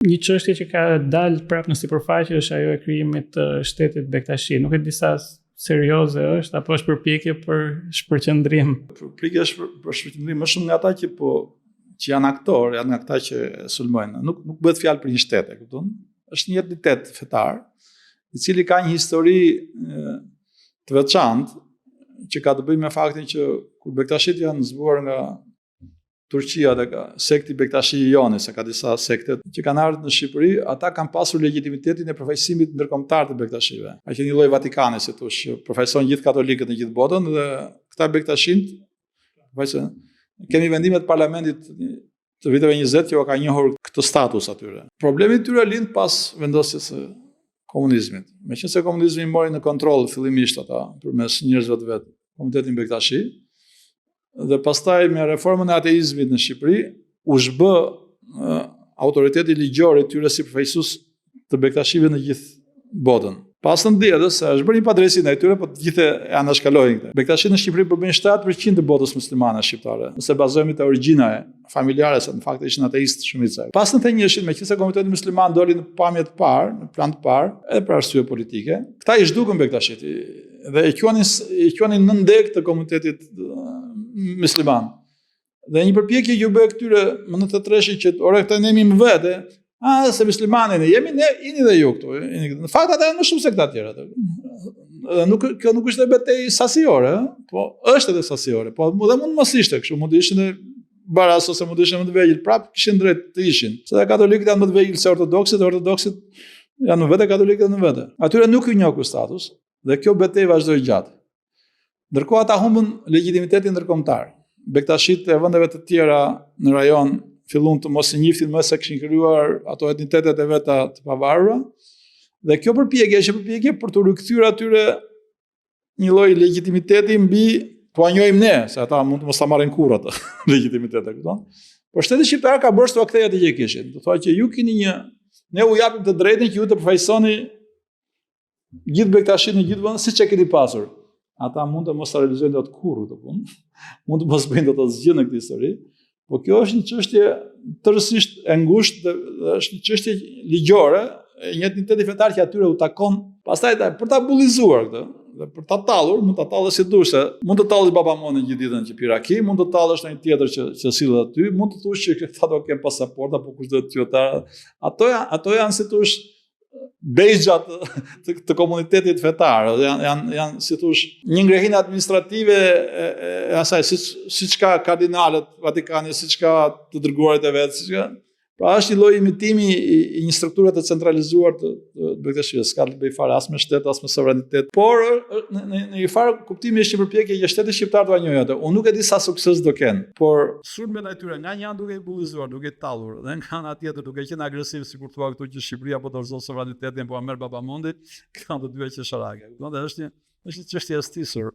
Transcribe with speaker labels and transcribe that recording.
Speaker 1: Një çështje që ka dalë prapë në sipërfaqe është ajo e krijimit të shtetit Bektashi. Nuk e di sa serioze është apo është përpjekje për shpërqendrim.
Speaker 2: Përpjekja është për shpërqendrim më shumë nga ata që janë aktorë, janë nga ata që sulmojnë. Nuk bëhet fjalë për një shtet, e kupton? Është një entitet fetar, i cili ka një histori të veçantë që ka të bëjë me faktin që kur Bektashit janë zbuar nga Turqia dhe ka sekti Bektashi i Joni, se ka disa sektet që kanë ardhur në Shqipëri, ata kanë pasur legitimitetin e përfaqësimit ndërkombëtar të Bektashive. Ka qenë një lloj Vatikani, si thosh, që përfaqëson gjithë katolikët në gjithë botën dhe këta Bektashin, kemi vendimet të parlamentit të viteve 20 që ka njohur këtë status atyre. Problemi i tyre lind pas vendosjes së komunizmit. Meqense komunizmi mori në kontroll fillimisht ata përmes njerëzve të vet, Komitetin Bektashi, dhe pastaj me reformën e ateizmit në Shqipëri u zhbë autoriteti ligjor i tyre si përfaqësues të Bektashive në gjithë botën. Pas të ndjedhës, është bërë një padrejsi ndaj tyre, po të gjithë e anashkalojnë këtë. Bektashi në Shqipëri përbën 7% të botës muslimane shqiptare, nëse bazohemi te origjina familjare, se në fakt ishin ateistë shumica. Pas në thënjëshin, meqense Komiteti Musliman doli në pamje të parë, në plan të parë, edhe për arsye politike, këta i zhdukën Bektashit dhe e quanin në ndeg të komunitetit musliman. Dhe një përpjekje që u bë këtyre më në të treshin që ore këta ne jemi më vete, se muslimane ne jemi, ne jeni dhe ju këtu. Në fakt ata janë më shumë se këta tjera. Kjo nuk është e betejë sasiore, po është edhe sasiore, po dhe mund mos ishte kështu, mund ishin dhe baras ose mund ishin më të vegjël, prapë kishin drejt të ishin. Se dhe katolikët janë më të vegjël se ortodoksit janë në vete, katolikët në vete. Atyre nuk i njoh ky status dhe kjo betejë vazhdoi gjatë. Ndërkohë ata humbën legitimitetin ndërkombëtar. Bektashit e vendeve të tjera në rajon fillun të mos i njiftin më se kishin krijuar ato etnitetet e veta të pavarura. Dhe kjo përpjekje është përpjekje për të rikthyer atyre një lloj legitimiteti mbi po njohim ne, se ata mund të mos ta marrin kurrë atë legitimitet, e kupton? Por shteti shqiptar ka bërë sto kthej atë që kishin. Do thotë që ju keni ne u japim të drejtën që ju të përfaqësoni gjithë Bektashit në gjithë vendin siç e keni pasur. Ata mund të mos ta realizojnë dot kurrë këtë punë, mund të mos bëjnë dot asgjë në këtë histori, por kjo është një çështje tërësisht e ngushtë dhe është një çështje ligjore, një entiteti fetar që atyre u takon, pastaj për ta bullizuar këtë, dhe për ta tallur, mund ta tallësh si dush, mund të tallësh babamonin gjithë ditën që piraki, mund të tallësh ndonjë tjetër që sillet aty, mund të thush që këta do kenë pasaport apo kush do të qytetar. Ato janë si thosh bejxhat të komunitetit fetar, janë si thosh një ngrehin administrative e asaj, siç ka kardinalët Vatikani, siç ka të dërguarit e vet, siç ka. Pra është një lloj imitimi i një strukture të centralizuar të Bektashit, s'ka të bëjë fare as me shtet, as me sovranitet. Por në një farë kuptimi është një përpjekje që shteti shqiptar do ta njojë atë. Unë nuk e di sa sukses do kenë, por sulmet e tyre nga një anë duke i bullizuar, duke i tallur, dhe nga ana tjetër duke qenë agresiv, sikur thua këtu që Shqipëria po dorëzon sovranitetin, po merr babamondi, kanë të dyja qesharake. Do të thotë është një çështje e stisur.